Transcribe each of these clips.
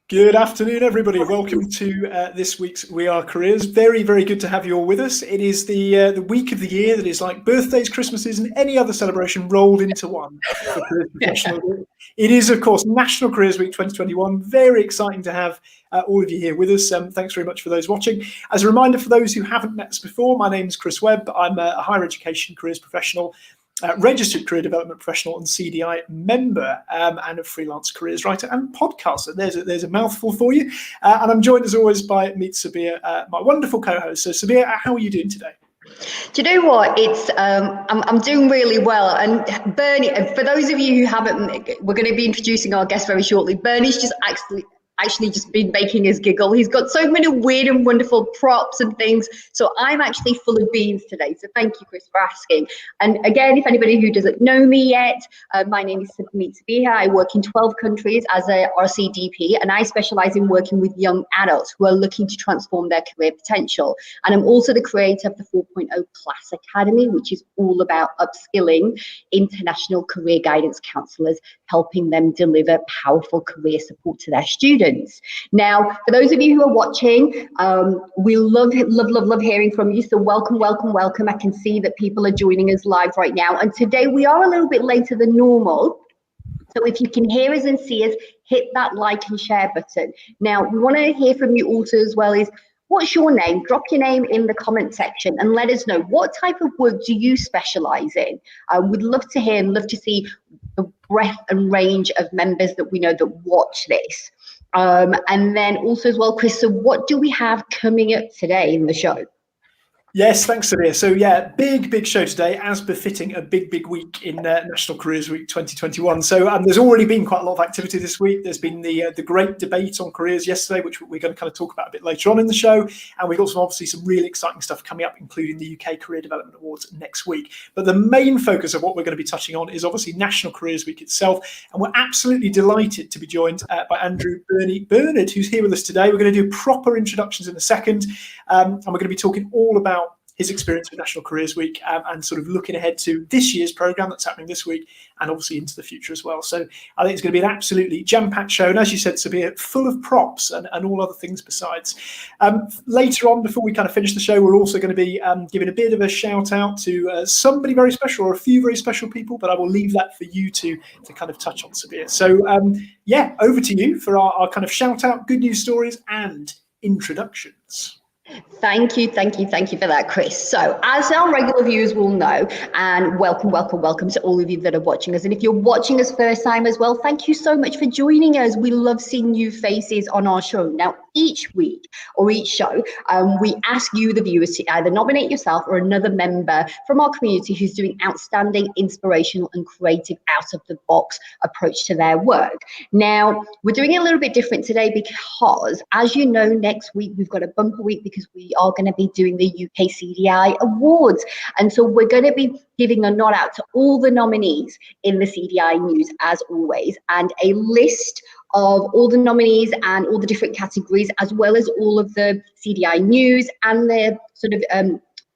Good afternoon, everybody. Welcome to this week's We Are Careers. Very, very good to have you all with us. It is the week of the year that is like birthdays, Christmases, and any other celebration rolled into one for careers professionals. It is, of course, National Careers Week 2021. Very exciting to have all of you here with us. Thanks very much for those watching. As a reminder for those who haven't met us before, my name is Chris Webb. I'm a higher education careers professional, registered career development professional and CDI member, and a freelance careers writer and podcaster. There's a mouthful for you. And I'm joined as always by Meet Sabiha, my wonderful co-host. So Sabiha, how are you doing today? Do you know what? It's I'm doing really well. And Bernie, for those of you who haven't, we're going to be introducing our guest very shortly. Bernie's just actually just been making us giggle. He's got so many weird and wonderful props and things. So I'm actually full of beans today. So thank you, Chris, for asking. And again, if anybody who doesn't know me yet, my name is Sabiha. I work in 12 countries as a RCDP, and I specialize in working with young adults who are looking to transform their career potential. And I'm also the creator of the 4.0 Class Academy, which is all about upskilling international career guidance counselors, helping them deliver powerful career support to their students. Now, for those of you who are watching, we love hearing from you. So welcome. I can see that people are joining us live right now. And today we are a little bit later than normal. So if you can hear us and see us, hit that like and share button. Now, we want to hear from you also as well is, what's your name? Drop your name in the comment section and let us know what type of work do you specialize in. We'd love to hear and love to see the breadth and range of members that we know that watch this. And then also as well, Chris, so what do we have coming up today in the show? Yes, thanks, Sabiha. So yeah, big show today, as befitting a big week in National Careers Week 2021. So there's already been quite a lot of activity this week. There's been the great debate on careers yesterday, which we're going to kind of talk about a bit later on in the show. And we've got obviously some really exciting stuff coming up, including the UK Career Development Awards next week. But the main focus of what we're going to be touching on is obviously National Careers Week itself. And we're absolutely delighted to be joined by Andrew Bernard, who's here with us today. We're going to do proper introductions in a second. And we're going to be talking all about his experience with National Careers Week and sort of looking ahead to this year's programme that's happening this week and obviously into the future as well. So I think it's going to be an absolutely jam-packed show. And as you said, Sabiha, full of props and all other things besides. Later on, before we kind of finish the show, we're also going to be giving a bit of a shout out to somebody very special or a few very special people, but I will leave that for you to kind of touch on, Sabiha. So yeah, over to you for our kind of shout out, good news stories and introductions. Thank you for that, Chris. So as our regular viewers will know, and welcome to all of you that are watching us. And if you're watching us first time as well, thank you so much for joining us. We love seeing new faces on our show. Now, each week or each show, we ask you, the viewers, to either nominate yourself or another member from our community who's doing outstanding, inspirational and creative out-of-the-box approach to their work. Now, we're doing it a little bit different today because, as you know, next week we've got a bumper week because we are going to be doing the UK CDI Awards. And so we're going to be giving a nod out to all the nominees in the CDI news, as always, and a list of all the nominees and all the different categories, as well as all of the CDI news and the sort of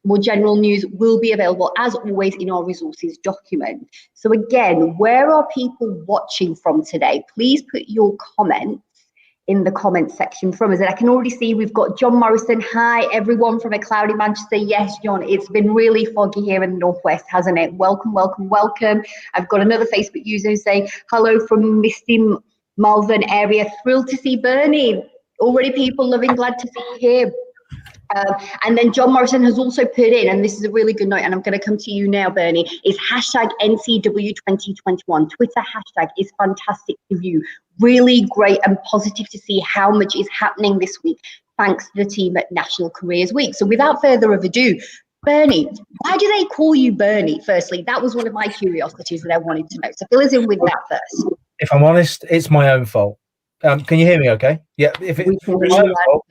more general news will be available, as always, in our resources document. So again, where are people watching from today? Please put your comments in the comment section from us. And I can already see we've got John Morrison. Hi, everyone from a cloudy Manchester. Yes, John, it's been really foggy here in the Northwest, hasn't it? Welcome. I've got another Facebook user saying, hello from misty Malvern area. Thrilled to see Bernie. Already people loving, glad to see you here. And then John Morrison has also put in, and this is a really good note, and I'm going to come to you now, Bernie, is hashtag NCW 2021. Twitter hashtag is fantastic to view. Really great and positive to see how much is happening this week, thanks to the team at National Careers Week. So without further ado, Bernie, why do they call you Bernie? Firstly, that was one of my curiosities that I wanted to know. So fill us in with that first. If I'm honest, it's my own fault. Can you hear me okay? Yeah, if it's my own fault.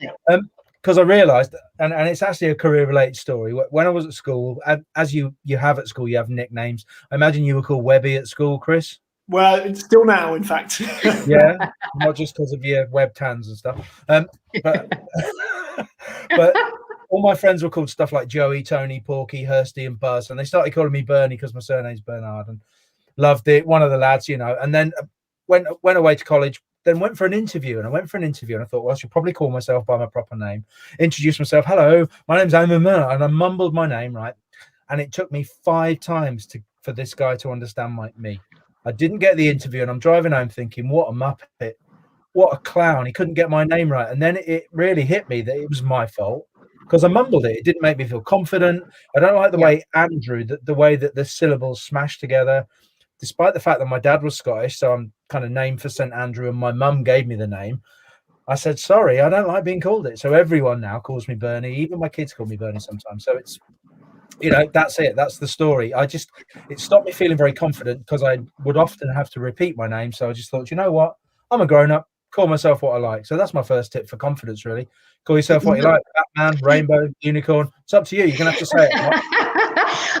Because I realised, and it's actually a career-related story. When I was at school, as you have at school, you have nicknames. I imagine you were called Webby at school, Chris? Well, it's still now, in fact. Yeah, not just because of your web tans and stuff. But all my friends were called stuff like Joey, Tony, Porky, Hursty and Buzz. And they started calling me Bernie because my surname's Bernard. And loved it. One of the lads, you know. And then went away to college, then went for an interview, and I thought, well, I should probably call myself by my proper name, introduce myself. Hello, my name's Amima, and I mumbled my name right, and it took me 5 times for this guy to understand me. I didn't get the interview, and I'm driving home thinking, what a muppet, what a clown. He couldn't get my name right, and then it really hit me that it was my fault because I mumbled it. It didn't make me feel confident. I don't like the way Andrew, the way that the syllables smash together. Despite the fact that my dad was Scottish, so I'm kind of named for St Andrew, and my mum gave me the name, I said, sorry, I don't like being called it. So everyone now calls me Bernie. Even my kids call me Bernie sometimes. So it's, that's it. That's the story. It stopped me feeling very confident because I would often have to repeat my name. So I just thought, you know what? I'm a grown up. Call myself what I like. So that's my first tip for confidence, really. Call yourself what you like. Batman, rainbow, unicorn. It's up to you. You're going to have to say it.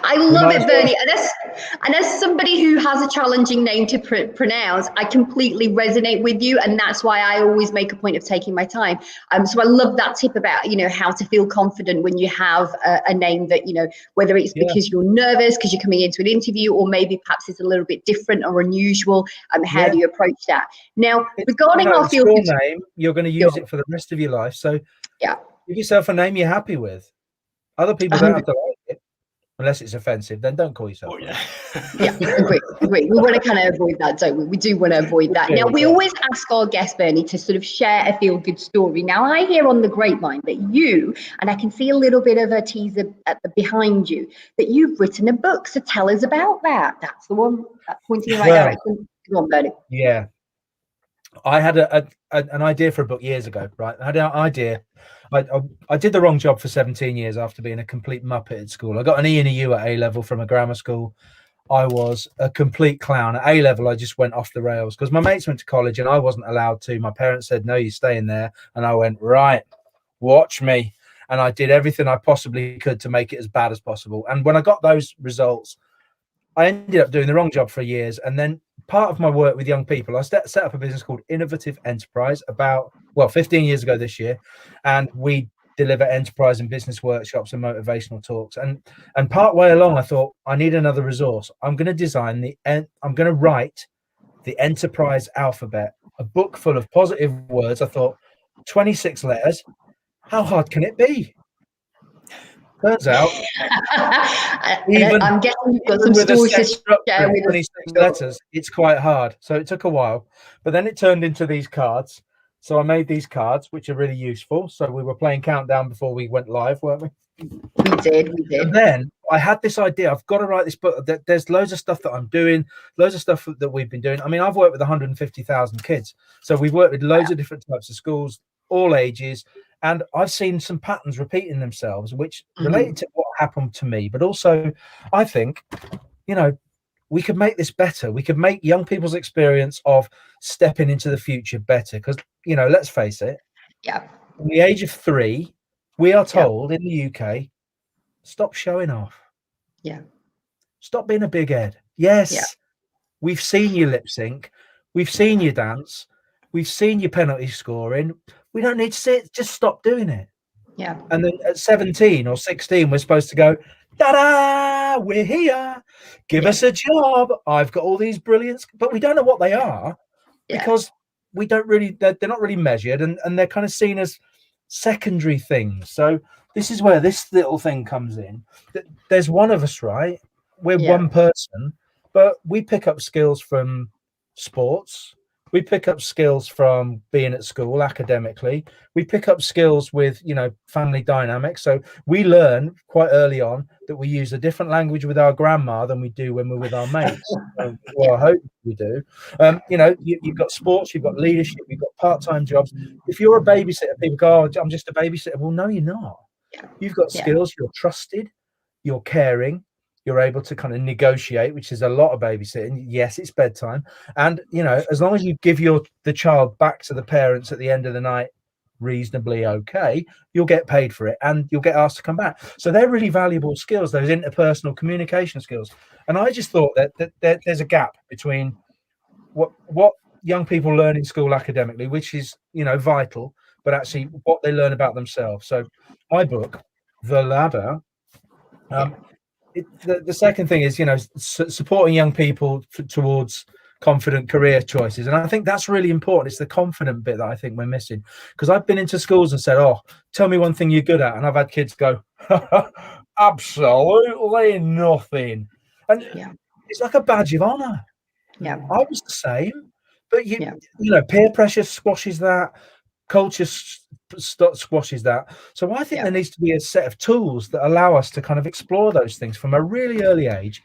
I love it, Bernie. And as somebody who has a challenging name to pronounce, I completely resonate with you. And that's why I always make a point of taking my time. So I love that tip about, how to feel confident when you have a name that, whether it's because you're nervous, because you're coming into an interview, or maybe perhaps it's a little bit different or unusual. How do you approach that? Now, regarding our field name, you're going to use it for the rest of your life. So give yourself a name you're happy with. Other people don't have to like it. Unless it's offensive, then don't call yourself. Agree. We want to kind of avoid that, don't we? We do want to avoid that. Now, we always ask our guests, Bernie, to sort of share a feel-good story. Now, I hear on the grapevine that you, and I can see a little bit of a teaser behind you, that you've written a book. So tell us about that. That's the one that's pointing in the right direction. Come on, Bernie. Yeah. I had an idea for a book years ago, right? I had an idea. I did the wrong job for 17 years after being a complete muppet at school. I got an E and a U at A level from a grammar school. I was a complete clown. At A level, I just went off the rails because my mates went to college and I wasn't allowed to. My parents said, no, you're staying there. And I went, right, watch me. And I did everything I possibly could to make it as bad as possible. And when I got those results, I ended up doing the wrong job for years. And then part of my work with young people, I set up a business called Innovative Enterprise about 15 years ago this year. And we deliver enterprise and business workshops and motivational talks. And part way along, I thought, I need another resource. I'm going to write the enterprise alphabet, a book full of positive words. I thought, 26 letters. How hard can it be? Turns out, I'm guessing you've got some stories to share with 26 letters. It's quite hard. So it took a while, but then it turned into these cards. So I made these cards, which are really useful. So we were playing countdown before we went live, weren't we? We did. And then I had this idea. I've got to write this book. There's loads of stuff that I'm doing, loads of stuff that we've been doing. I mean, I've worked with 150,000 kids. So we've worked with loads of different types of schools, all ages. And I've seen some patterns repeating themselves, which related to what happened to me. But also, I think, we could make this better. We could make young people's experience of stepping into the future better. Because, let's face it. Yeah. From the age of 3, we are told in the UK, stop showing off. Yeah. Stop being a big head. Yes. We've seen you lip sync. We've seen you dance. We've seen your penalty scoring. We don't need to see it. Just stop doing it. Yeah. And then at 17 or 16, we're supposed to go, ta-da, we're here. Give us a job. I've got all these brilliant, but we don't know what they are because we don't really, they're not really measured and they're kind of seen as secondary things. So this is where this little thing comes in. There's one of us, right? We're one person, but we pick up skills from sports. We pick up skills from being at school academically. We pick up skills with, family dynamics. So we learn quite early on that we use a different language with our grandma than we do when we're with our mates. Well, I hope we do. You've got sports, you've got leadership, you've got part-time jobs. If you're a babysitter, people go, oh, I'm just a babysitter. Well, no, you're not. You've got skills. You're trusted. You're caring. You're able to kind of negotiate, which is a lot of babysitting. Yes, it's bedtime. And, as long as you give the child back to the parents at the end of the night reasonably okay, you'll get paid for it and you'll get asked to come back. So they're really valuable skills, those interpersonal communication skills. And I just thought that there's a gap between what young people learn in school academically, which is, vital, but actually what they learn about themselves. So my book, The Ladder, the second thing is, supporting young people towards confident career choices. And I think that's really important. It's the confident bit that I think we're missing, because I've been into schools and said, oh, tell me one thing you're good at, and I've had kids go, absolutely nothing. And it's like a badge of honor. I was the same, but you know, peer pressure squashes that, culture squashes that. So I think there needs to be a set of tools that allow us to kind of explore those things from a really early age.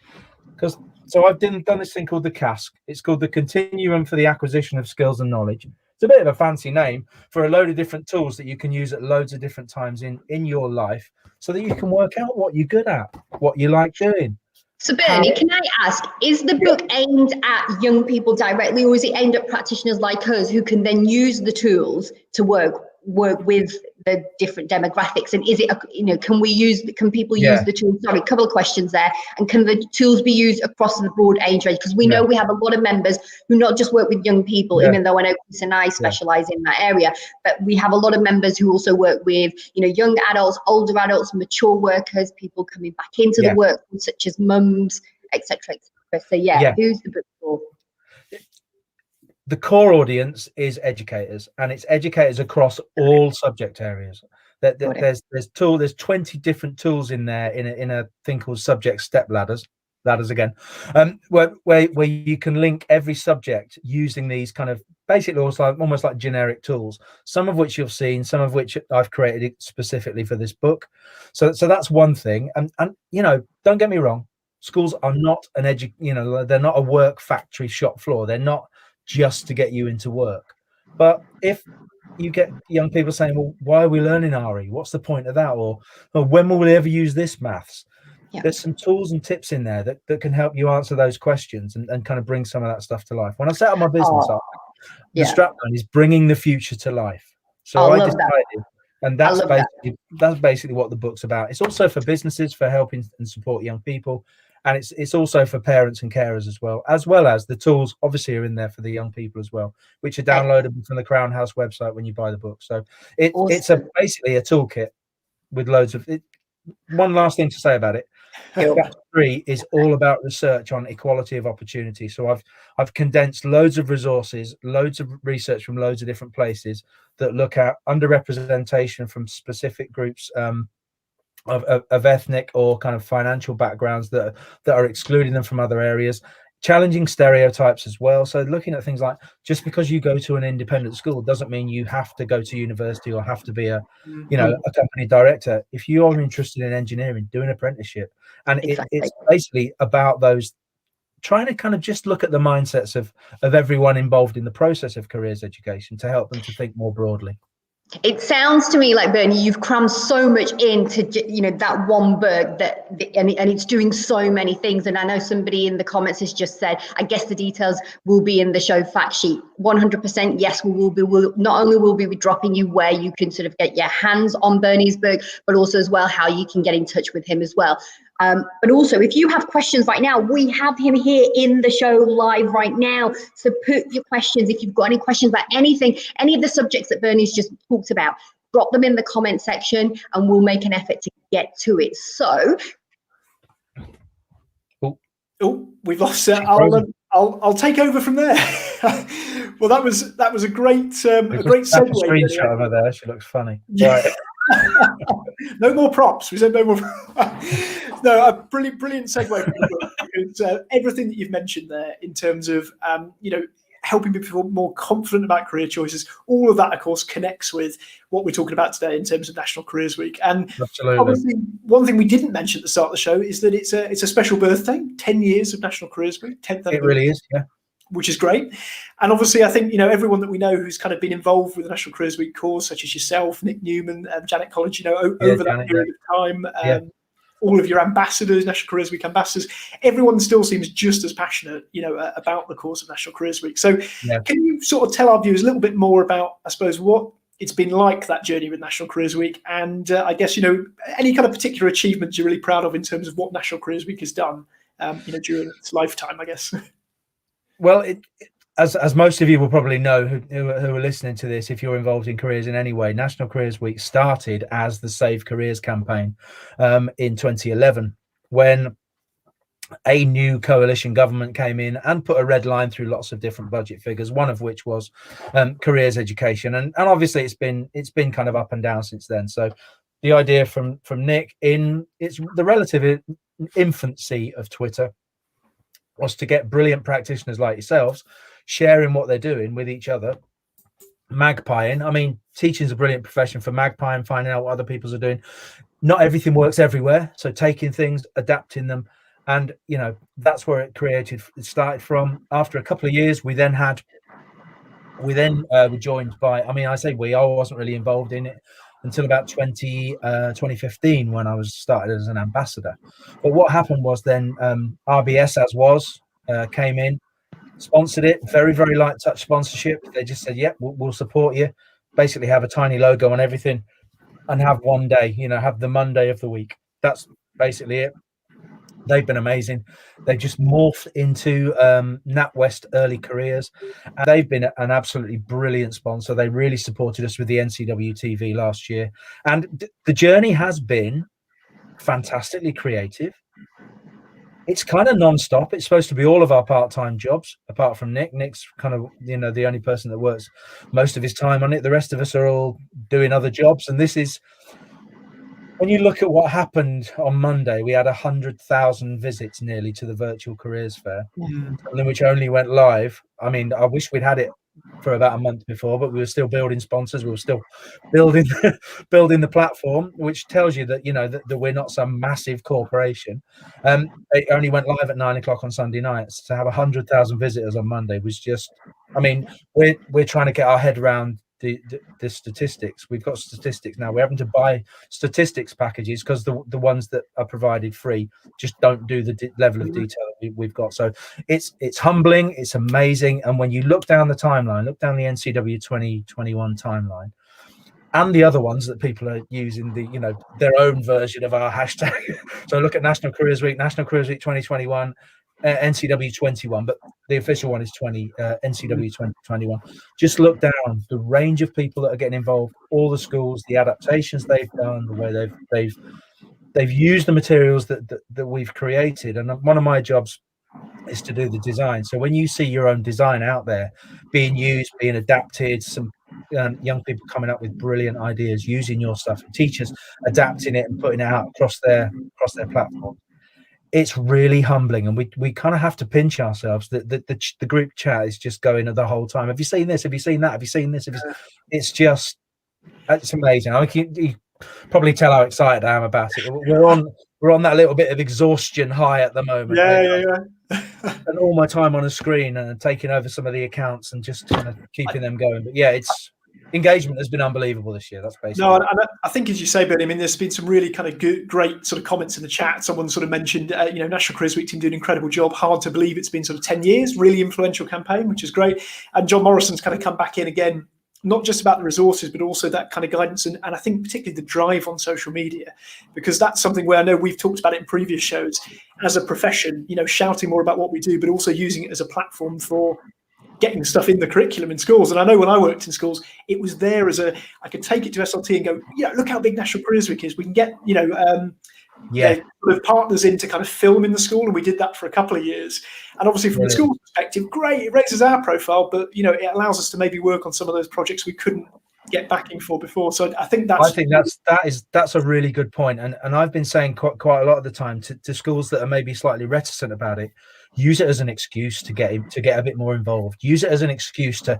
Because so I've done this thing called the CASC. It's called the Continuum for the Acquisition of Skills and Knowledge. It's a bit of a fancy name for a load of different tools that you can use at loads of different times in your life, so that you can work out what you're good at, what you like doing. So Bernie, can I ask, is the book aimed at young people directly, or is it aimed at practitioners like us who can then use the tools to work with the different demographics? And is it, can people use the tools? Sorry, a couple of questions there. And can the tools be used across the broad age range? Because we know we have a lot of members who not just work with young people, even though I know Chris and I specialize in that area, but we have a lot of members who also work with, young adults, older adults, mature workers, people coming back into the workforce, such as mums, etc. So who's the book for? The core audience is educators, and it's educators across all subject areas. There's 20 different tools in there in a thing called subject step ladders again, where you can link every subject using these kind of basically almost like generic tools, some of which you've seen, some of which I've created specifically for this book. So that's one thing. And don't get me wrong, schools are not they're not a work factory shop floor. They're not just to get you into work. But if you get young people saying, well, why are we learning RE? What's the point of that? Or when will we ever use this maths? There's some tools and tips in there that can help you answer those questions and kind of bring some of that stuff to life. When I set up my business up, the strapline is bringing the future to life. So I decided, and that's basically what the book's about. It's also for businesses, for helping and support young people. And it's also for parents and carers as well as the tools obviously are in there for the young people as well, which are downloadable from the Crown House website when you buy the book. So it's basically a toolkit with loads of it. One last thing to say about it. Chapter 3 is all about research on equality of opportunity. So I've condensed loads of resources, loads of research from loads of different places that look at underrepresentation from specific groups of ethnic or kind of financial backgrounds that are excluding them from other areas, challenging stereotypes as well. So looking at things like, just because you go to an independent school doesn't mean you have to go to university or have to be a company director. If you are interested in engineering, do an apprenticeship. And it's basically about those, trying to kind of just look at the mindsets of everyone involved in the process of careers education to help them to think more broadly. It sounds to me like, Bernie, you've crammed so much into that one book and it's doing so many things. And I know somebody in the comments has just said, I guess the details will be in the show fact sheet. 100%, yes, we'll not only will we be dropping you where you can sort of get your hands on Bernie's book, but also as well how you can get in touch with him as well. But also, if you have questions right now, we have him here in the show live right now. So put your questions, if you've got any questions about anything, any of the subjects that Bernie's just talked about, drop them in the comment section and we'll make an effort to get to it. So. Oh, we've lost it. I'll take over from there. Well, that was a great segue. Screenshot of her there. She looks funny. Right. No more props. We said no more. No, a brilliant segue because everything that you've mentioned there in terms of helping people feel more confident about career choices, all of that, of course, connects with what we're talking about today in terms of National Careers Week. And obviously, one thing we didn't mention at the start of the show is that it's a special birthday, 10 years of National Careers Week. 10th it really is, yeah. Which is great. And obviously, I think, everyone that we know who's kind of been involved with the National Careers Week cause, such as yourself, Nick Newman, Janet College, over that period of time, all of your ambassadors, National Careers Week ambassadors, everyone still seems just as passionate, about the cause of National Careers Week. So can you sort of tell our viewers a little bit more about, I suppose, what it's been like, that journey with National Careers Week, and I guess, any kind of particular achievements you're really proud of in terms of what National Careers Week has done, during its lifetime, I guess. Well, as most of you will probably know who are listening to this, if you're involved in careers in any way, National Careers Week started as the Save Careers campaign in 2011, when a new coalition government came in and put a red line through lots of different budget figures, one of which was careers education, and obviously it's been kind of up and down since then. So the idea from Nick, in it's the relative infancy of Twitter, was to get brilliant practitioners like yourselves sharing what they're doing with each other, magpieing. I mean, teaching is a brilliant profession for magpieing, finding out what other people are doing. Not everything works everywhere, so taking things, adapting them, and you know, that's where it started from. After a couple of years, we then were joined by, I mean, I say I wasn't really involved in it until about 2015, when I was started as an ambassador. But what happened was then RBS came in, sponsored it, very, very light touch sponsorship. They just said, yeah, we'll support you. Basically have a tiny logo on everything and have one day, you know, have the Monday of the week. That's basically it. They've been amazing. They've just morphed into NatWest Early Careers, and they've been an absolutely brilliant sponsor. They really supported us with the NCW TV last year, and the journey has been fantastically creative. It's kind of non-stop. It's supposed to be all of our part-time jobs, apart from Nick. Nick's kind of, you know, the only person that works most of his time on it. The rest of us are all doing other jobs, and this is, when you look at what happened on Monday, we had 100,000 visits nearly to the virtual careers fair, which only went live. I mean, I wish we'd had it for about a month before, but we were still building sponsors. We were still building the platform, which tells you that, you know, that we're not some massive corporation. It only went live at 9 o'clock on Sunday nights. To have 100,000 visitors on Monday was just, I mean, we're trying to get our head around the statistics. We've got statistics now. We're having to buy statistics packages because the ones that are provided free just don't do the level of detail that we've got. So it's humbling, it's amazing. And when you look down the timeline, look down the NCW 2021 timeline, and the other ones that people are using, the, you know, their own version of our hashtag. So look at National Careers Week 2021, NCW 21, but the official one is NCW 2021. Just look down the range of people that are getting involved, all the schools, the adaptations they've done, the way they've used the materials that we've created. And one of my jobs is to do the design. So when you see your own design out there being used, being adapted, some young people coming up with brilliant ideas using your stuff, and teachers adapting it and putting it out across their platform, it's really humbling. And we kind of have to pinch ourselves that the group chat is just going the whole time. Have you seen this? Have you seen that? Have you seen this? It's amazing. I mean, you probably tell how excited I am about it. We're on that little bit of exhaustion high at the moment. Yeah. And all my time on a screen and taking over some of the accounts and just kind of keeping them going. But yeah, engagement has been unbelievable this year. That's basically. No, and I think, as you say, Bernie, I mean, there's been some really kind of good, great sort of comments in the chat. Someone sort of mentioned, you know, National Careers Week team doing an incredible job. Hard to believe it's been sort of 10 years, really influential campaign, which is great. And John Morrison's kind of come back in again, not just about the resources, but also that kind of guidance. And I think particularly the drive on social media, because that's something where I know we've talked about it in previous shows as a profession, you know, shouting more about what we do, but also using it as a platform for getting stuff in the curriculum in schools. And I know when I worked in schools, it was there as I could take it to SLT and go, yeah, look how big National Careers Week is. We can get, you know, sort of partners in to kind of film in the school. And we did that for a couple of years. And obviously from the school perspective, great, it raises our profile, but, you know, it allows us to maybe work on some of those projects we couldn't get backing for before. So I think that's a really good point. And I've been saying quite a lot of the time to schools that are maybe slightly reticent about it, use it as an excuse to get a bit more involved. Use it as an excuse to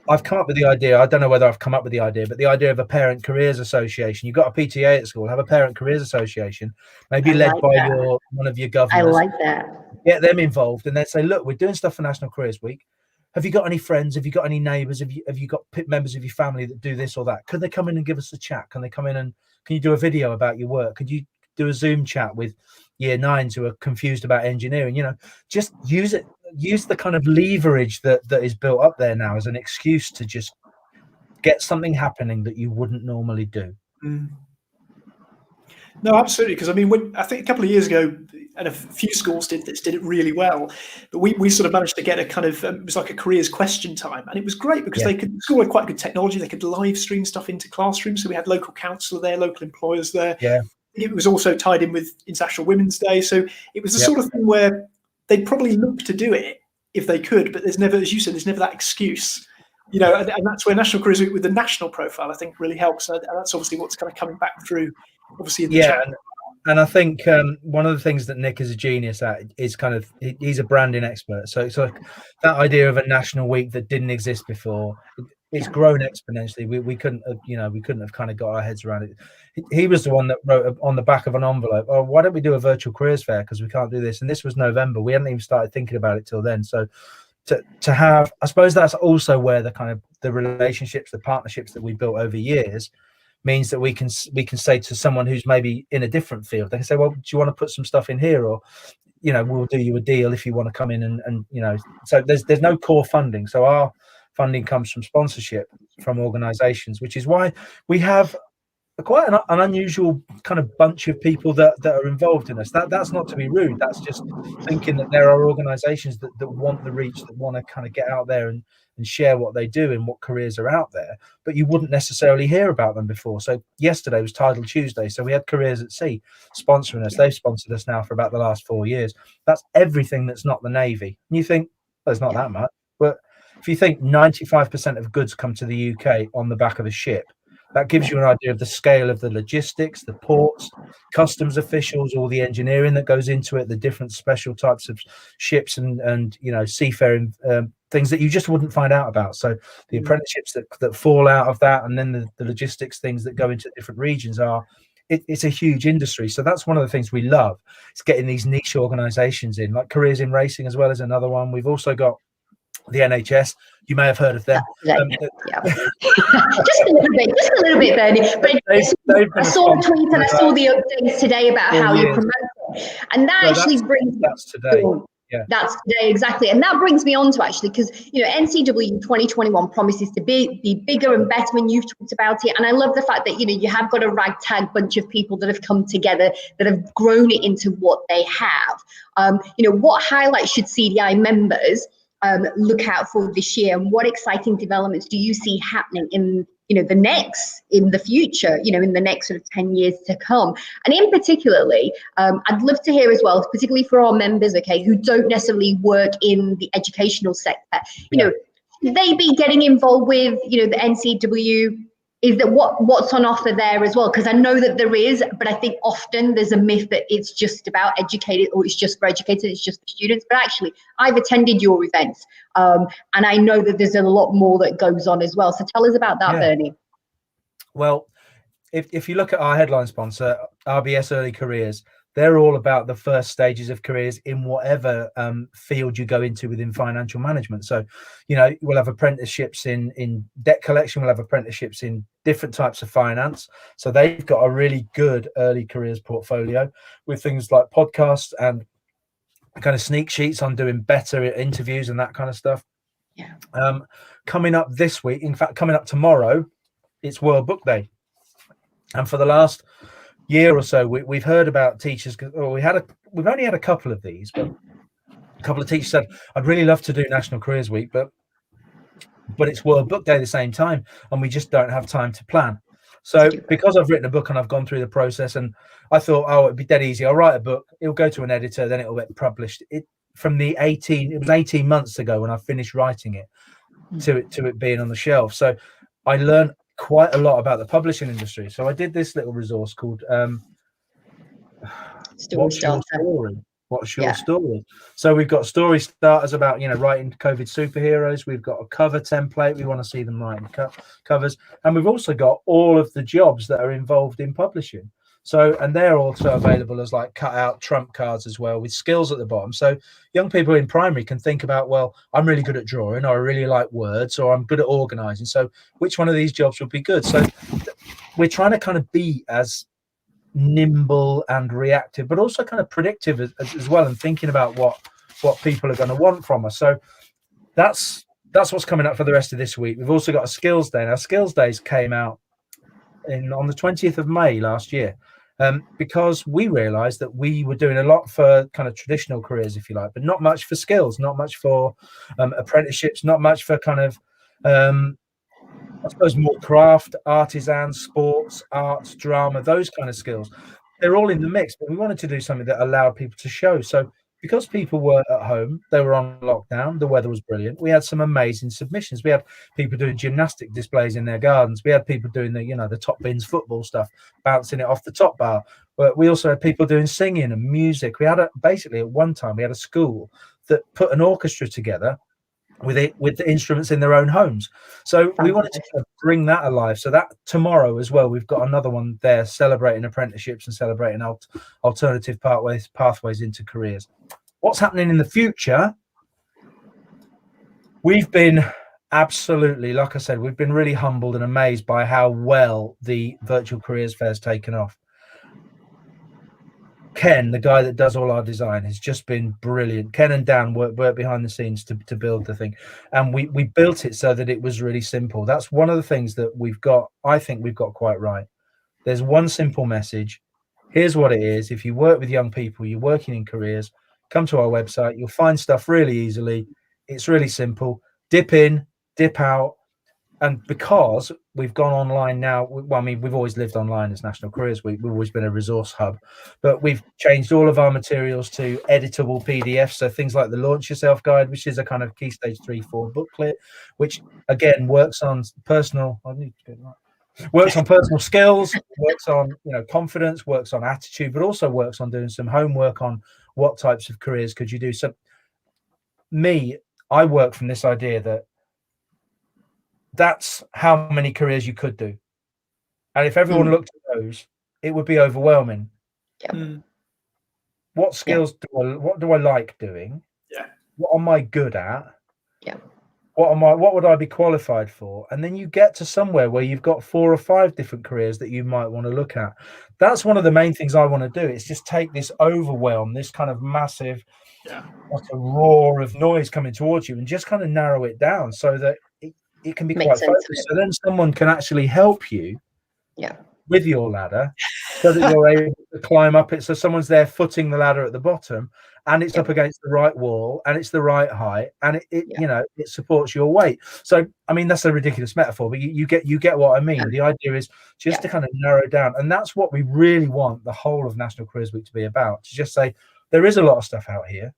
I've come up with the idea. I don't know whether I've come up with the idea, but the idea of a parent careers association. You've got a PTA at school, have a parent careers association, maybe led by one of your governors. I like that. Get them involved, and they'd say, look, we're doing stuff for National Careers Week. Have you got any friends? Have you got any neighbours? Have you got members of your family that do this or that? Could they come in and give us a chat? Can they come in and can you do a video about your work? Could you do a Zoom chat with year 9s who are confused about engineering? You know, just use it. Use the kind of leverage that is built up there now as an excuse to just get something happening that you wouldn't normally do. No, absolutely. Because I mean, I think a couple of years ago, and a few schools did it really well, but we sort of managed to get a kind of it was like a careers question time, and it was great because the school had quite good technology. They could live stream stuff into classrooms, so we had local counsellor there, local employers there. it was also tied in with International Women's Day. So it was the sort of thing where they'd probably look to do it if they could, but there's never, as you said, there's never that excuse. And that's where National Careers Week with the national profile, I think, really helps. And that's obviously what's kind of coming back through, obviously, in the chat. And I think one of the things that Nick is a genius at is he's a branding expert. So that idea of a national week that didn't exist before, it's grown exponentially. We couldn't have kind of got our heads around it. He was the one that wrote on the back of an envelope, "Oh, why don't we do a virtual careers fair? Because we can't do this." And this was November. We hadn't even started thinking about it till then. So to have, I suppose that's also where the relationships, the partnerships that we built over years means that we can say to someone who's maybe in a different field, they can say, well, do you want to put some stuff in here? Or, we'll do you a deal if you want to come in and so there's no core funding. So our funding comes from sponsorship from organizations, which is why we have quite an unusual kind of bunch of people that are involved in us. That's not to be rude. That's just thinking that there are organizations that want the reach, that want to kind of get out there and share what they do and what careers are out there, but you wouldn't necessarily hear about them before. So yesterday was Tidal Tuesday. So we had Careers at Sea sponsoring us. They've sponsored us now for about the last 4 years. That's everything that's not the Navy. And you think, well, it's not that much. But if you think 95% of goods come to the UK on the back of a ship, that gives you an idea of the scale of the logistics, the ports, customs officials, all the engineering that goes into it, the different special types of ships and seafaring things that you just wouldn't find out about. So the apprenticeships that fall out of that, and then the logistics things that go into different regions it's a huge industry. So that's one of the things we love. It's getting these niche organizations in, like Careers in Racing as well as another one. We've also got the NHS. You may have heard of them. Just a little bit, Bernie. But I saw a tweet and I saw the updates today about how you promote it, and that's today. That's today, exactly. And that brings me on to actually, because NCW 2021 promises to be bigger and better, and you've talked about it. And I love the fact that you have got a ragtag bunch of people that have come together, that have grown it into what they have. What highlights should CDI members look out for this year, and what exciting developments do you see happening in in the future, in the next sort of 10 years to come? And in particularly, I'd love to hear as well, particularly for our members, who don't necessarily work in the educational sector, should they be getting involved with, the NCW? Is that what's on offer there as well? Because I know that there is, but I think often there's a myth that it's just about educated, or it's just for educators, it's just for students. But actually, I've attended your events, and I know that there's a lot more that goes on as well. So tell us about that, Bernie. Well, if you look at our headline sponsor, RBS Early Careers, they're all about the first stages of careers in whatever field you go into within financial management. So, we'll have apprenticeships in debt collection, we'll have apprenticeships in different types of finance. So they've got a really good early careers portfolio with things like podcasts and kind of sneak sheets on doing better interviews and that kind of stuff. Yeah. Coming up this week, in fact, coming up tomorrow, it's World Book Day. And for the last year or so, we've heard about teachers. We've only had a couple of these, but a couple of teachers said, "I'd really love to do National Careers Week, but it's World Book Day at the same time, and we just don't have time to plan." So because I've written a book and I've gone through the process, and I thought, it'd be dead easy. I'll write a book, it'll go to an editor, then it'll get published. It was 18 months ago when I finished writing it to it being on the shelf. So I learned quite a lot about the publishing industry. So I did this little resource called What's Your Story? What's your story? So we've got story starters about writing COVID superheroes. We've got a cover template. We want to see them writing covers, and we've also got all of the jobs that are involved in publishing. So, and they're also available as like cut out trump cards as well, with skills at the bottom. So young people in primary can think about, well, I'm really good at drawing, or I really like words, or I'm good at organizing. So which one of these jobs would be good? So we're trying to kind of be as nimble and reactive, but also kind of predictive as well, and thinking about what people are going to want from us. So that's what's coming up for the rest of this week. We've also got a skills day. Now, skills days came out on the 20th of May last year, because we realized that we were doing a lot for kind of traditional careers, if you like, but not much for skills, not much for apprenticeships, not much for kind of I suppose more craft, artisan, sports, arts, drama, those kind of skills. they're all in the mix, but we wanted to do something that allowed people to show. So because people were at home, they were on lockdown, the weather was brilliant. We had some amazing submissions. We had people doing gymnastic displays in their gardens. We had people doing the top bins football stuff, bouncing it off the top bar. But we also had people doing singing and music. We had basically at one time we had a school that put an orchestra together with the instruments in their own homes. So we wanted to bring that alive. So that tomorrow as well, we've got another one there celebrating apprenticeships and celebrating alternative pathways into careers. What's happening in the future? We've been absolutely, like I said, we've been really humbled and amazed by how well the virtual careers fair's taken off. Ken, the guy that does all our design, has just been brilliant. Ken and Dan work behind the scenes to build the thing, and we built it so that it was really simple. That's one of the things that I think we've got quite right. There's one simple message. Here's what it is. If you work with young people, you're working in careers, come to our website. You'll find stuff really easily. It's really simple. Dip in, dip out. And because we've gone online now, well, I mean, we've always lived online as National Careers Week. We've always been a resource hub, but we've changed all of our materials to editable PDFs. So things like the Launch Yourself Guide, which is a kind of Key Stage 3-4 booklet, which again works on personal skills, works on confidence, works on attitude, but also works on doing some homework on what types of careers could you do. So I work from this idea that that's how many careers you could do, and if everyone looked at those, it would be overwhelming. What skills what do I like doing? What am I good at? What would I be qualified for? And then you get to somewhere where you've got 4 or 5 different careers that you might want to look at. That's one of the main things I want to do. It's just take this overwhelm, this kind of massive like a roar of noise coming towards you, and just kind of narrow it down so that it can be quite focused. So then someone can actually help you with your ladder so that you're able to climb up it. So someone's there footing the ladder at the bottom, and it's up against the right wall, and it's the right height, and it supports your weight. So I mean, that's a ridiculous metaphor, but you get what I mean. The idea is just to kind of narrow down, and that's what we really want the whole of National Careers Week to be about, to just say there is a lot of stuff out here,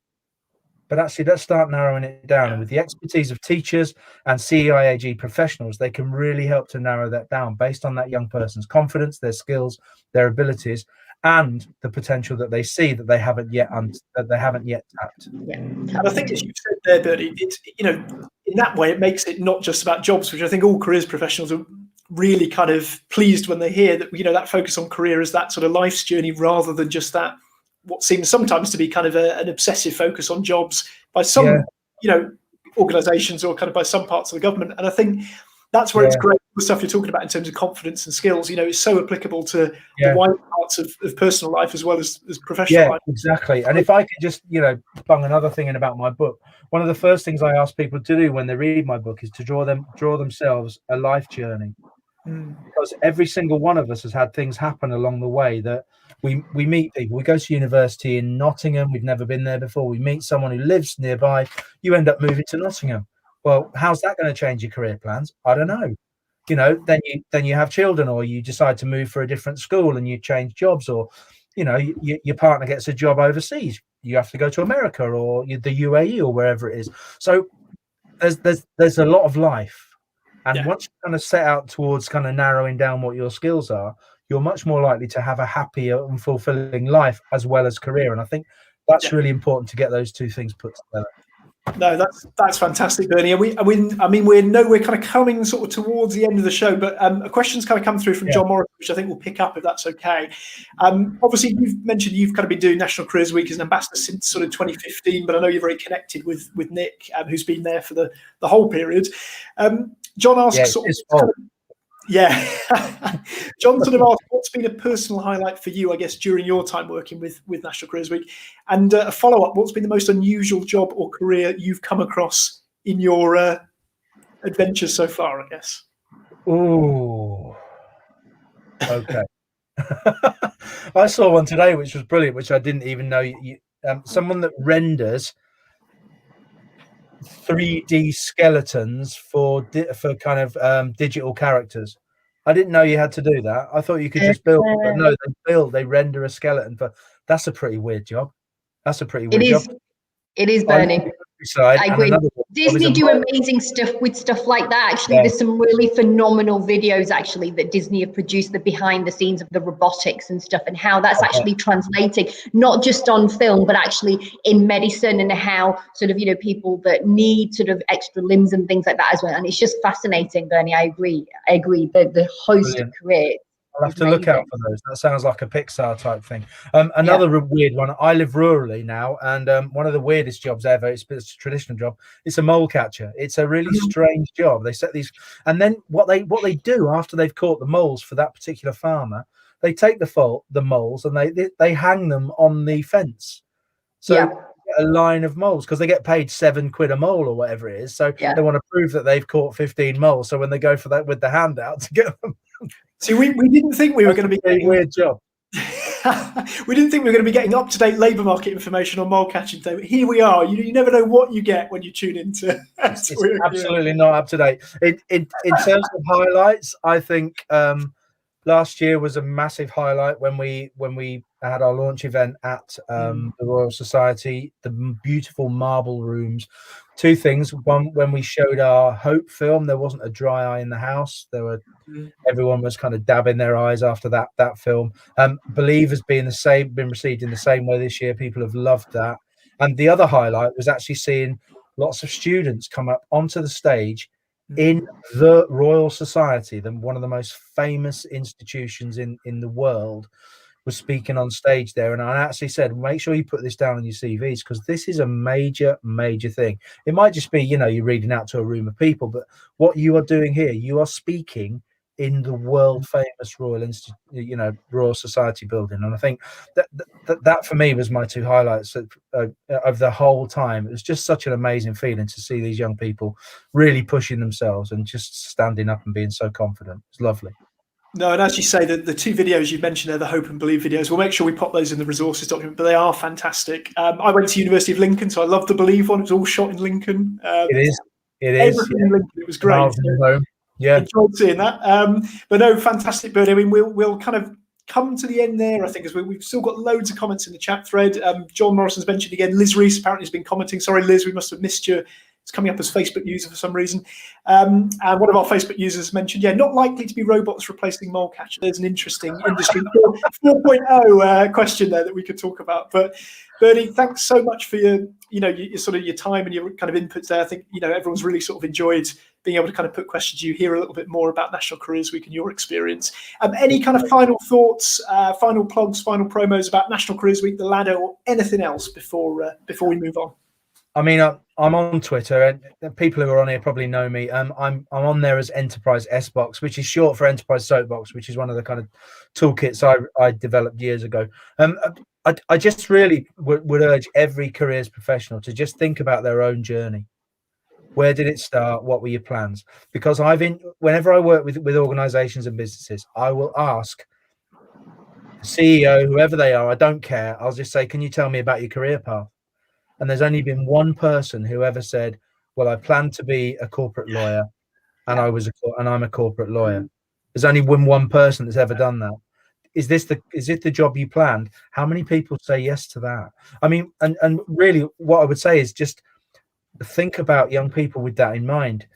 but actually let's start narrowing it down. And with the expertise of teachers and CEIAG professionals, they can really help to narrow that down based on that young person's confidence, their skills, their abilities, and the potential that they see that they haven't yet tapped. And I think, as you said there, Bernie, it's in that way it makes it not just about jobs, which I think all careers professionals are really kind of pleased when they hear that that focus on career is that sort of life's journey, rather than just that what seems sometimes to be kind of an obsessive focus on jobs by some organizations, or kind of by some parts of the government. And I think that's where it's great, the stuff you're talking about in terms of confidence and skills, is so applicable to the wider parts of personal life as well as professional life. Exactly. And if I could just bung another thing in about my book, one of the first things I ask people to do when they read my book is to draw themselves a life journey. Because every single one of us has had things happen along the way that we meet people. We go to university in Nottingham. We've never been there before. We meet someone who lives nearby. You end up moving to Nottingham. Well, how's that going to change your career plans? I don't know. Then you have children, or you decide to move for a different school and you change jobs, or your partner gets a job overseas. You have to go to America or the UAE or wherever it is. So there's a lot of life. And once you kind of set out towards kind of narrowing down what your skills are, you're much more likely to have a happier and fulfilling life as well as career. And I think that's really important to get those two things put together. No, that's fantastic, Bernie. And we're kind of coming sort of towards the end of the show, but a question's kind of come through from John Morris, which I think we'll pick up if that's okay. Obviously, you've mentioned you've kind of been doing National Careers Week as an ambassador since sort of 2015, but I know you're very connected with Nick, who's been there for the whole period. John asks, John sort of asked, what's been a personal highlight for you, I guess, during your time working with National Careers Week? And a follow-up, what's been the most unusual job or career you've come across in your adventures so far, I guess? Oh, okay. I saw one today, which was brilliant, which I didn't even know. Someone that renders 3D skeletons for kind of digital characters. I didn't know you had to do that. I thought you could just build, but no, they render a skeleton. But that's a pretty weird job. That's a pretty It weird job. is. It is, I live Bernie. in the countryside, I and agree. another job is Disney a do mole. amazing stuff with stuff like that. Actually, Yeah. there's some really phenomenal videos actually that Disney have produced, the behind the scenes of the robotics and stuff, and how that's actually translating not just on film, but actually in medicine, and how sort of, you know, people that need sort of extra limbs and things like that as well. And it's just fascinating, Bernie. I agree. The host Brilliant. career. I'll have to look out for those. That sounds like a Pixar type thing. Another weird one. I live rurally now, and one of the weirdest jobs ever. It's a traditional job. It's a mole catcher. It's a really strange job. They set these, and then what they do after they've caught the moles for that particular farmer, they take the moles and they hang them on the fence. So a line of moles, because they get paid £7 a mole or whatever it is. So they want to prove that they've caught 15 moles. So when they go for that with the hand out to get them. See, we didn't think we were going to be getting a weird job. We didn't think we were going to be getting up-to-date labour market information on mole catching today, but here we are. You never know what you get when you tune into. It's absolutely not up to date. In terms of highlights, I think last year was a massive highlight when we had our launch event at the Royal Society. The beautiful marble rooms. Two things. One, when we showed our Hope film, there wasn't a dry eye in the house. Everyone was kind of dabbing their eyes after that film. Believe has been received in the same way this year. People have loved that. And the other highlight was actually seeing lots of students come up onto the stage in the Royal Society, one of the most famous institutions in the world, was speaking on stage there. And I actually said, make sure you put this down on your CVs, because this is a major thing. It might just be, you're reading out to a room of people, but what you are doing here, you are speaking in the world famous Royal Society building. And I think that for me was my two highlights of the whole time. It was just such an amazing feeling to see these young people really pushing themselves and just standing up and being so confident. It's lovely. No, and as you say, the two videos you mentioned there, the Hope and Believe videos, we'll make sure we pop those in the resources document, but they are fantastic. I went to University of Lincoln, so I love the Believe one. It was all shot in Lincoln. It is. Everything in Lincoln. It was great. Yeah, enjoyed seeing that. But no, fantastic, Bernie. I mean, we'll kind of come to the end there, I think, as we've still got loads of comments in the chat thread. John Morrison's mentioned again. Liz Reese apparently has been commenting. Sorry, Liz, we must have missed you. It's coming up as Facebook user for some reason. And one of our Facebook users mentioned, not likely to be robots replacing mole catcher. There's an interesting industry 4.0 question there that we could talk about. But Bernie, thanks so much for your sort of your time and your kind of inputs there. I think, everyone's really sort of enjoyed being able to kind of put questions. You hear a little bit more about National Careers Week and your experience. Any kind of final thoughts, final plugs, final promos about National Careers Week, the ladder, or anything else before we move on? I mean, I'm on Twitter, and people who are on here probably know me. I'm on there as Enterprise S-Box, which is short for Enterprise Soapbox, which is one of the kind of toolkits I developed years ago. I just really would urge every careers professional to just think about their own journey. Where did it start? What were your plans? Because whenever I work with organizations and businesses, I will ask the CEO, whoever they are, I don't care. I'll just say, can you tell me about your career path? And there's only been one person who ever said, well, I planned to be a corporate lawyer, and I'm a corporate lawyer. There's only been one person that's ever done that. Is it the job you planned? How many people say yes to that? I mean, and really what I would say is just think about young people with that in mind.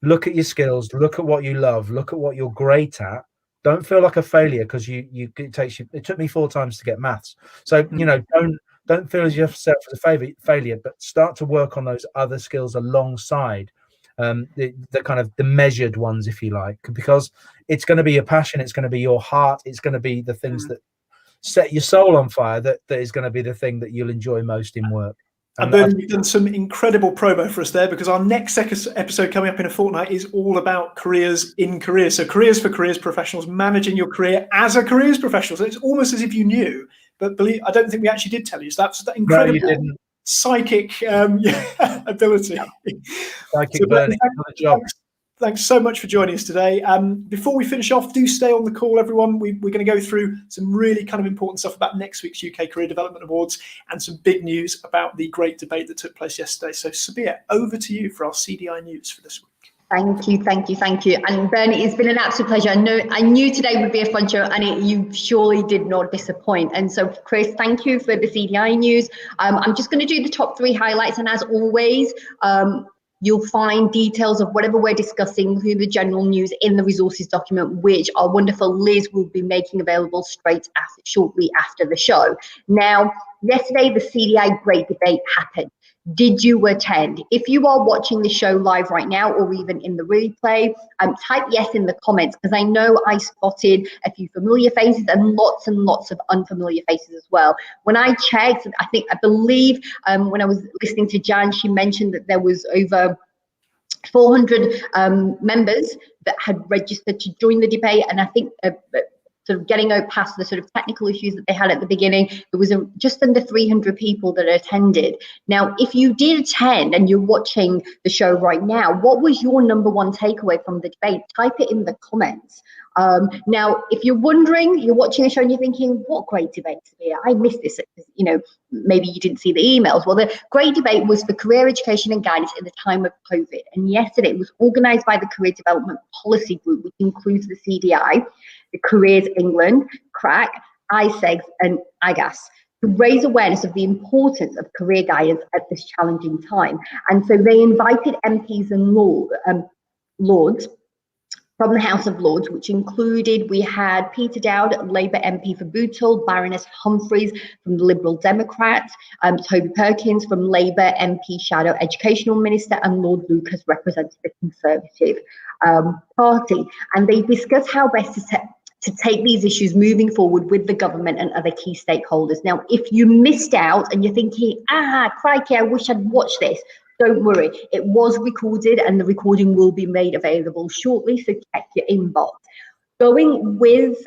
Look at your skills, look at what you love, look at what you're great at. Don't feel like a failure because it took me 4 times to get maths. So, don't feel as yourself as a failure, but start to work on those other skills alongside the kind of the measured ones, if you like, because it's going to be your passion, it's going to be your heart, it's going to be the things that set your soul on fire, that is going to be the thing that you'll enjoy most in work. And Bernie, you've done some incredible promo for us there, because our next episode coming up in a fortnight is all about careers in careers. So careers for careers professionals, managing your career as a careers professional. So it's almost as if you knew, but I don't think we actually did tell you. So that's that incredible psychic ability. Psychic burning. Thanks so much for joining us today. Before we finish off, do stay on the call, everyone. We're going to go through some really kind of important stuff about next week's UK Career Development Awards and some big news about the great debate that took place yesterday. So, Sabiha, over to you for our CDI news for this week. Thank you. And Bernie, it's been an absolute pleasure. I knew today would be a fun show, and you surely did not disappoint. And so, Chris, thank you for the CDI news. I'm just going to do the top 3 highlights, and as always, you'll find details of whatever we're discussing through the general news in the resources document, which our wonderful Liz will be making available shortly after the show. Now, yesterday, the CDI Great Debate happened. Did you attend? If you are watching the show live right now, or even in the replay, type yes in the comments, because I know I spotted a few familiar faces and lots of unfamiliar faces as well. When I checked, I believe when I was listening to Jan, she mentioned that there was over 400 members that had registered to join the debate, and I think sort of getting out past the sort of technical issues that they had at the beginning, there was just under 300 people that attended. Now, if you did attend and you're watching the show right now, what was your number 1 takeaway from the debate? Type it in the comments. Now, if you're wondering, you're watching the show and you're thinking, what great debate here? I missed this, maybe you didn't see the emails. Well, the great debate was for career education and guidance in the time of COVID. And yesterday it was organised by the Career Development Policy Group, which includes the CDI, the Careers England, CRAC, ISEGS and IGAS, to raise awareness of the importance of career guidance at this challenging time. And so they invited MPs and Lords from the House of Lords, which included, we had Peter Dowd, Labour MP for Bootle, Baroness Humphreys from the Liberal Democrats, Toby Perkins from Labour MP Shadow Educational Minister, and Lord Lucas represented the Conservative Party. And they discussed how best to take these issues moving forward with the government and other key stakeholders. Now, if you missed out and you're thinking, crikey, I wish I'd watched this, don't worry, it was recorded and the recording will be made available shortly, so check your inbox. Going with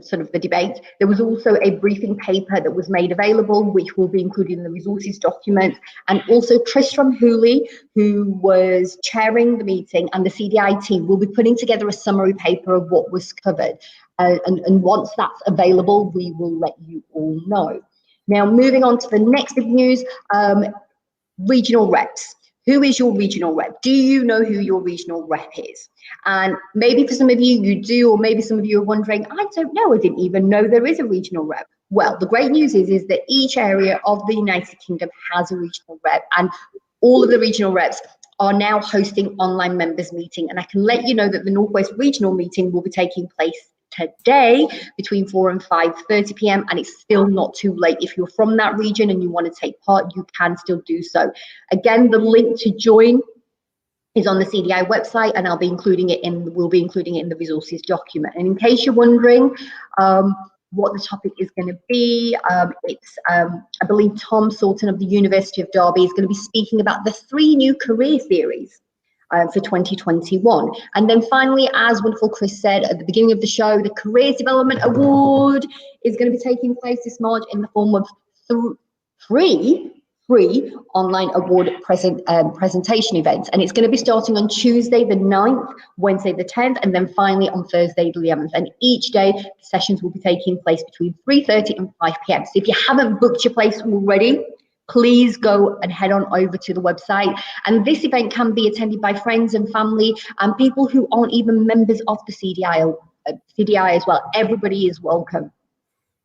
sort of the debate, there was also a briefing paper that was made available, which will be included in the resources document, and also Tristram Hooley, who was chairing the meeting, and the CDI team will be putting together a summary paper of what was covered, and once that's available, we will let you all know. Now, moving on to the next big news, regional reps. Who is your regional rep? Do you know who your regional rep is? And maybe for some of you, you do, or maybe some of you are wondering, I don't know, I didn't even know there is a regional rep. Well, the great news is that each area of the United Kingdom has a regional rep, and all of the regional reps are now hosting online members meeting. And I can let you know that the Northwest Regional meeting will be taking place today between 4 and 5:30 p.m. and it's still not too late. If you're from that region and you want to take part, you can still do so. Again, the link to join is on the CDI website, and we'll be including it in the resources document. And in case you're wondering what the topic is going to be, I believe Tom Salton of the University of Derby is going to be speaking about the 3 new career theories for 2021. And then finally, as wonderful Chris said at the beginning of the show, the Careers Development Award is going to be taking place this March in the form of 3 free online award presentation events. And it's going to be starting on Tuesday the 9th, Wednesday the 10th, and then finally on Thursday the 11th. And each day, the sessions will be taking place between 3:30 and 5 p.m. So if you haven't booked your place already, please go and head on over to the website. And this event can be attended by friends and family and people who aren't even members of the CDI as well. Everybody is welcome.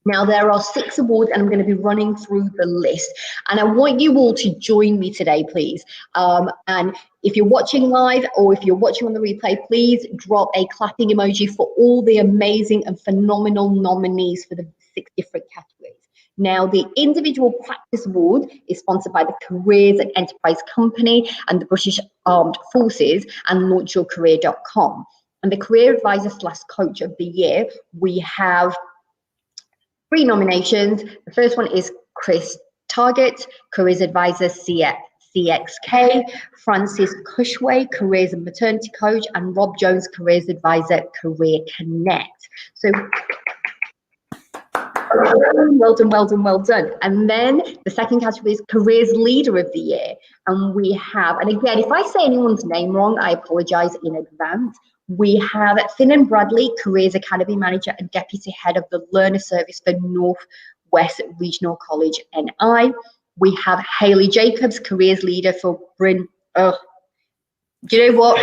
Now, there are 6 awards, and I'm going to be running through the list. And I want you all to join me today, please. And if you're watching live or if you're watching on the replay, please drop a clapping emoji for all the amazing and phenomenal nominees for the 6 different categories. Now, the Individual Practice Award is sponsored by the Careers and Enterprise Company and the British Armed Forces and launchyourcareer.com. And the Career Advisor / Coach of the Year, we have 3 nominations. The first one is Chris Target, Careers Advisor CXK, Francis Cushway, Careers and Maternity Coach, and Rob Jones, Careers Advisor Career Connect. So well done. And then the second category is Careers Leader of the Year. And we have, and again, if I say anyone's name wrong, I apologize in advance. We have Finn Bradley, Careers Academy Manager and Deputy Head of the Learner Service for Northwest Regional College NI. We have Hayley Jacobs, Careers Leader for Bryn Do you know what?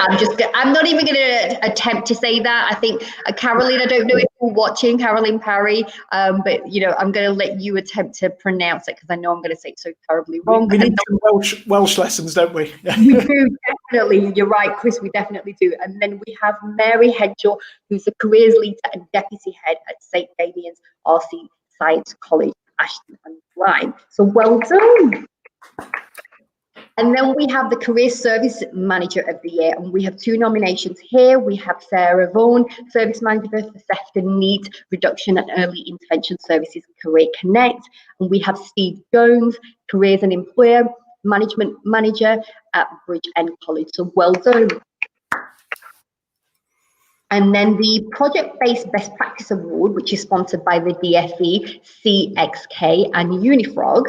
I'm not even going to attempt to say that. I think Caroline, I don't know if you're watching, Caroline Parry, but I'm going to let you attempt to pronounce it because I know I'm going to say it so terribly wrong. We need some Welsh lessons, don't we? We do, definitely. You're right, Chris, we definitely do. And then we have Mary Hedgel, who's the careers leader and deputy head at St. Damian's RC Science College, Ashton and Lyme. So well done. And then we have the Career Service Manager of the Year, and we have 2 nominations here. We have Sarah Vaughan, Service Manager for Theft and Need Reduction and Early Intervention Services, Career Connect. And we have Steve Jones, Careers and Employer Management Manager at Bridge End College. So well done. And then the Project-Based Best Practice Award, which is sponsored by the DFE, CXK and Unifrog.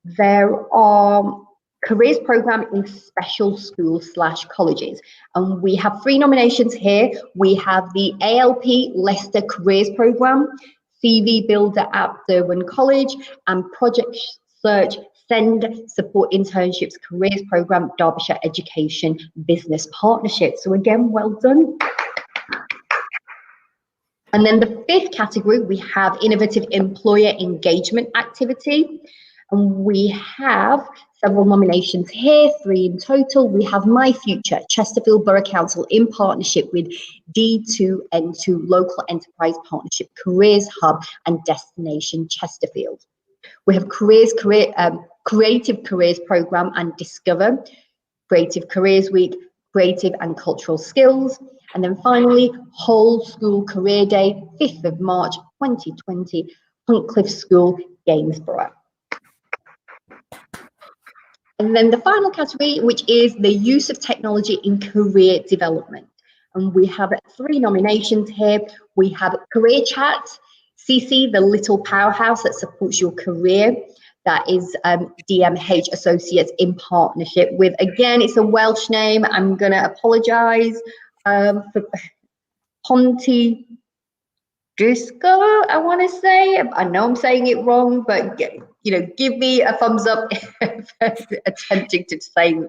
There are careers program in special schools/colleges. And we have 3 nominations here. We have the ALP Leicester Careers Program, CV Builder at Derwent College, and Project Search Send Support Internships Careers Program, Derbyshire Education Business Partnership. So again, well done. And then the 5th category, we have Innovative Employer Engagement Activity. And we have several nominations here, 3 in total. We have My Future, Chesterfield Borough Council in partnership with D2N2 Local Enterprise Partnership, Careers Hub and Destination Chesterfield. We have Creative Careers Programme and Discover, Creative Careers Week, Creative and Cultural Skills. And then finally, Whole School Career Day, 5th of March 2020, Huntcliffe School, Gainsborough. And then the final category, which is the use of technology in career development. And we have 3 nominations here. We have Career Chat, CC, the little powerhouse that supports your career. That is DMH Associates in partnership with, again, it's a Welsh name. I'm going to apologise for Ponty Disco, I want to say. I know I'm saying it wrong, but give me a thumbs up if attempting to saying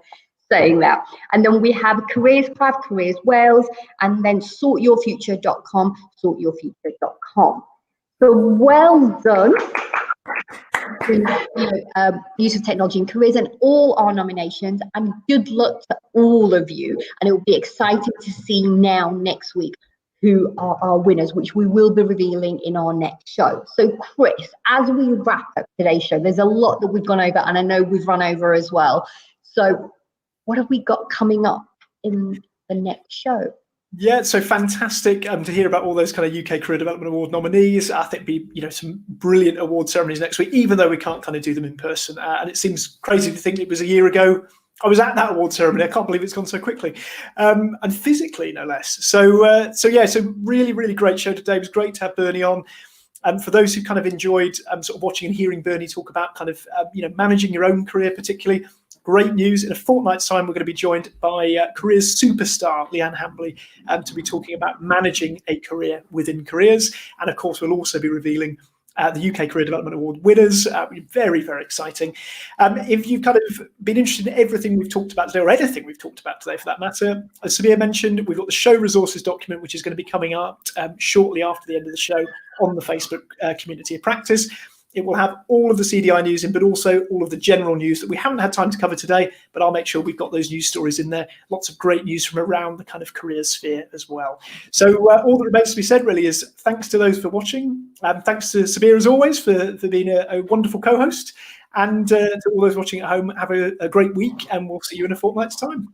that. And then we have Careerscraft, Careers Wales, and then sortyourfuture.com, sortyourfuture.com. So well done. Use of technology in careers and all our nominations, and good luck to all of you. And it will be exciting to see now next week who are our winners, which we will be revealing in our next show. So Chris, as we wrap up today's show, there's a lot that we've gone over, and I know we've run over as well. So what have we got coming up in the next show? Yeah, so fantastic to hear about all those kind of UK Career Development Award nominees. I think be some brilliant award ceremonies next week, even though we can't kind of do them in person. And it seems crazy to think it was a year ago I was at that award ceremony. I can't believe it's gone so quickly, and physically, no less. So really, really great show today. It was great to have Bernie on. For those who kind of enjoyed sort of watching and hearing Bernie talk about kind of managing your own career, particularly. Great news. In a fortnight's time, we're going to be joined by careers superstar Leanne Hambley to be talking about managing a career within careers. And of course, we'll also be revealing the UK Career Development Award winners. Very, very exciting. If you've kind of been interested in everything we've talked about today, or anything we've talked about today for that matter, as Sabiha mentioned, we've got the show resources document, which is going to be coming out shortly after the end of the show on the Facebook community of practice. It will have all of the CDI news in, but also all of the general news that we haven't had time to cover today, but I'll make sure we've got those news stories in there. Lots of great news from around the kind of career sphere as well. So all that remains to be said really is thanks to those for watching. Thanks to Sabiha as always for being a wonderful co-host. And to all those watching at home, have a great week, and we'll see you in a fortnight's time.